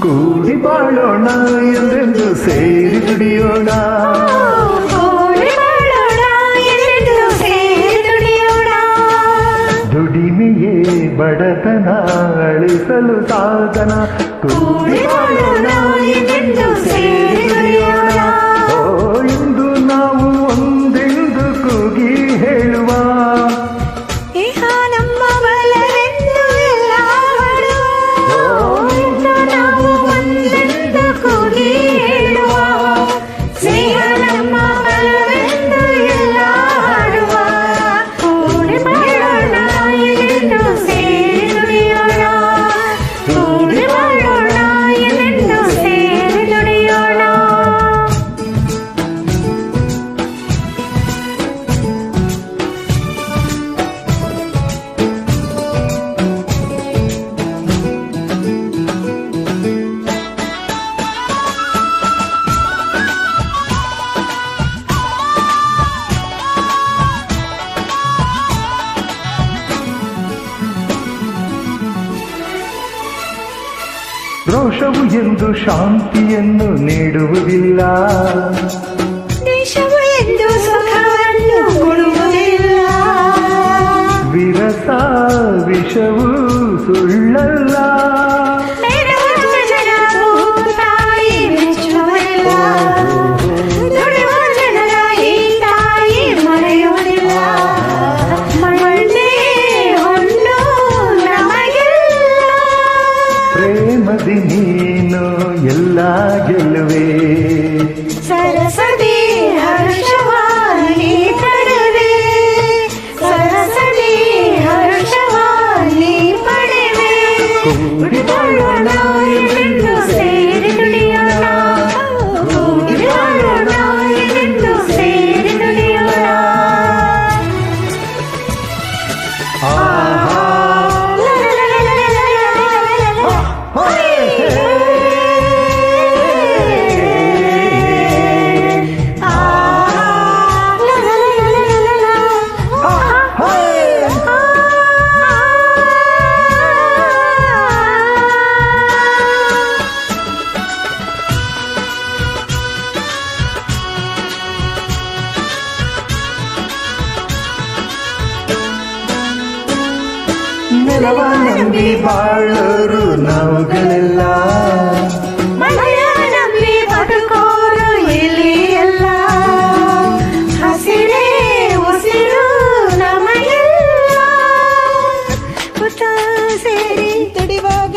ಕೂಡಿ ಬಾಳೋಣ ಎಂದೆಂದು ಸೇರಿ ದುಡಿಯೋಣ, ದುಡಿಮೆಯೇ ಬಡತನ ಅಳಿಸಲು ಸಾಧನ. ಕೂಡಿ ಬಾಳೋಣ ಎಂದೆಂದು ಸೇರಿ ದುಡಿಯೋಣ, ಇಂದು ನಾವು ಒಂದೆಂದು ಕೂಗಿ ಹೇಳುವ, ರೋಷವು ಎಂದು ಶಾಂತಿಯನ್ನು ನೀಡುವುದಿಲ್ಲ, ದೇಶವು ಎಂದು ಸುಖವನ್ನು ಕೊಡುವುದಿಲ್ಲ, ವಿರಸ ವಿಷವು ಸುಳ್ಳಲ್ಲ, ತಾಯಿ ಮೆಚ್ಚುವುದಿಲ್ಲ, ದುಡಿಯುವ ಜನರ ಈ ತಾಯಿ ಮರೆಯುವುದಿಲ್ಲ, ಮಣ್ಣೇ ಹೊನ್ನು ನಮಗೆಲ್ಲ, ಪ್ರೇಮದಿ ನೀನು ಎಲ್ಲ ಗೆಲ್ಲುವೆ, ಸರಸದಿ ಹರ್ಷವಾನಿ ಪಡೆವೆ, ಸರಸದಿ ಹರ್ಷವಾನಿ ಪಡೆವೆ, ಕೂಡಿ ಬಾಳೋಣ ಎಂದು ಸೇರಿ ದುಡಿಯೋಣ, ಕೂಡಿ ಬಾಳೋಣ ಎಂದು ಸೇರಿ ದುಡಿಯೋಣ. ನೆಲವ ನಂಬಿ ಬಾಳೋರು ನಾವುಗಳೆಲ್ಲ, ಮಳೆಯ ನಂಬಿ ಬದುಕೋರು ಇಲ್ಲಿ ಎಲ್ಲ, ಹಸಿರೇ ಉಸಿರು ನಮಗೆಲ್ಲ, ಹುಟ್ಟ ಸೇರಿ ದುಡಿವಾಗ